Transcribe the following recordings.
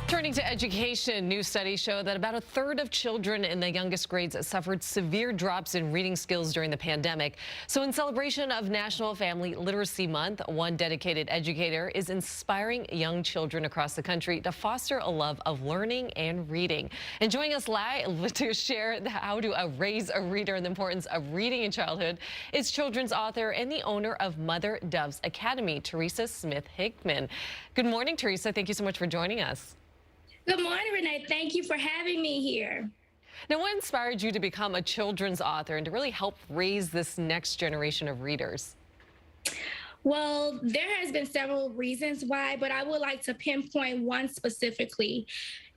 Turning to education, new studies show that about a third of children in the youngest grades suffered severe drops in reading skills during the pandemic. So in celebration of National Family Literacy Month, one dedicated educator is inspiring young children across the country to foster a love of learning and reading. And joining us live to share how to raise a reader and the importance of reading in childhood is children's author and the owner of Mother Doves Academy, Theresa Smith-Hickman. Good morning, Theresa. Thank you so much for joining us. Good morning, Renee. Thank you for having me here. Now, what inspired you to become a children's author and to really help raise this next generation of readers? Well, there has been several reasons why, but I would like to pinpoint one specifically.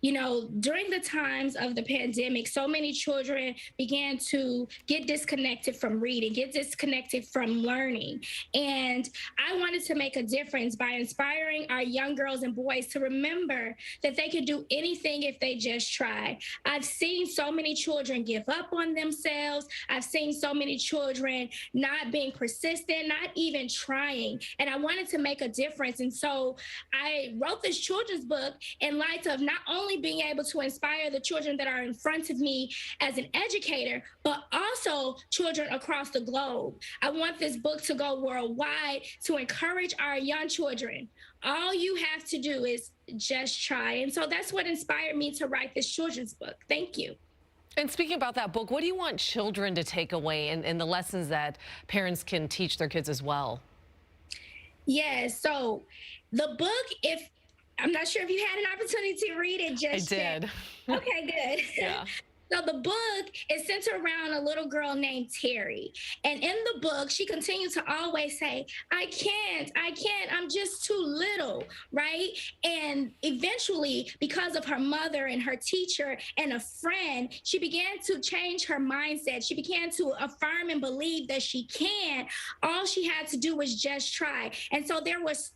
You know, during the times of the pandemic, so many children began to get disconnected from reading, get disconnected from learning. And I wanted to make a difference by inspiring our young girls and boys to remember that they could do anything if they just try. I've seen so many children give up on themselves. I've seen so many children not being persistent, not even trying. And I wanted to make a difference. And so I wrote this children's book in light of not only being able to inspire the children that are in front of me as an educator, but also children across the globe. I want this book to go worldwide to encourage our young children. All you have to do is just try. And so that's what inspired me to write this children's book. Thank you. And speaking about that book, what do you want children to take away and the lessons that parents can teach their kids as well? Yes, so the book, I'm not sure if you had an opportunity to read it just yet. I did. Okay, good. Yeah. So the book is centered around a little girl named Terry. And in the book, she continues to always say, I can't, I'm just too little, right? And eventually, because of her mother and her teacher and a friend, she began to change her mindset. She began to affirm and believe that she can. All she had to do was just try. And so there was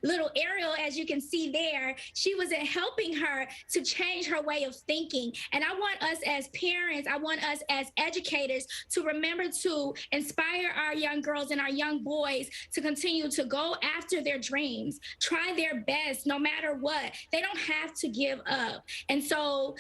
little Ariel, as you can see there, she was helping her to change her way of thinking. And I want us as parents, I want us as educators to remember to inspire our young girls and our young boys to continue to go after their dreams, try their best no matter what. They don't have to give up. And so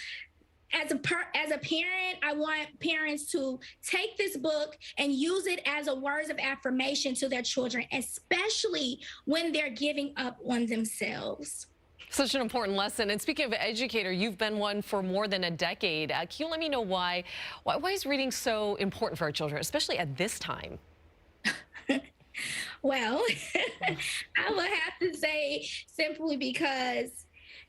as a parent, I want parents to take this book and use it as a words of affirmation to their children, especially when they're giving up on themselves. Such an important lesson. And speaking of educator, you've been one for more than a decade. Can you let me know why is reading so important for our children, especially at this time? Well, I would have to say simply because,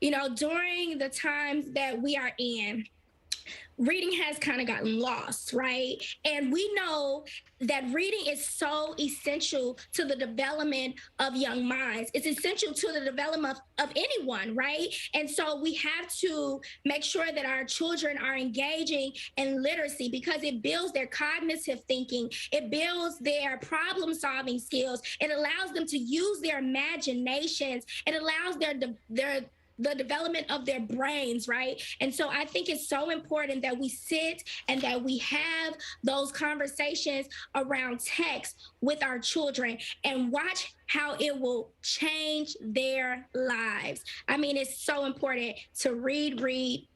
you know, during the times that we are in, reading has kind of gotten lost, right? And we know that reading is so essential to the development of young minds. It's essential to the development of anyone, right? And so we have to make sure that our children are engaging in literacy because it builds their cognitive thinking. It builds their problem-solving skills. It allows them to use their imaginations. It allows the development of their brains, right? And so I think it's so important that we sit and that we have those conversations around text with our children and watch how it will change their lives. I mean, it's so important to read.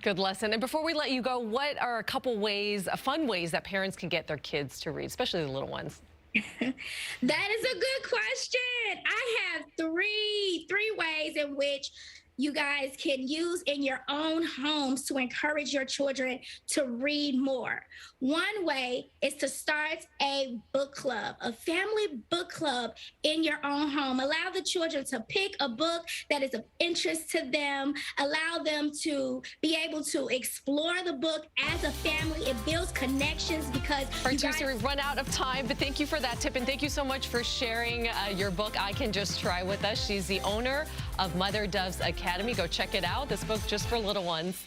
Good lesson. And before we let you go, what are a couple ways, fun ways that parents can get their kids to read, especially the little ones? That is a good question. I have three ways in which you guys can use in your own homes to encourage your children to read more. One way is to start a book club, a family book club in your own home. Allow the children to pick a book that is of interest to them. Allow them to be able to explore the book as a family. It builds connections because we've run out of time, but thank you for that tip. And thank you so much for sharing your book, I Can Just Try, with us. She's the owner of Mother Doves Academy. Go check it out. This book just for little ones.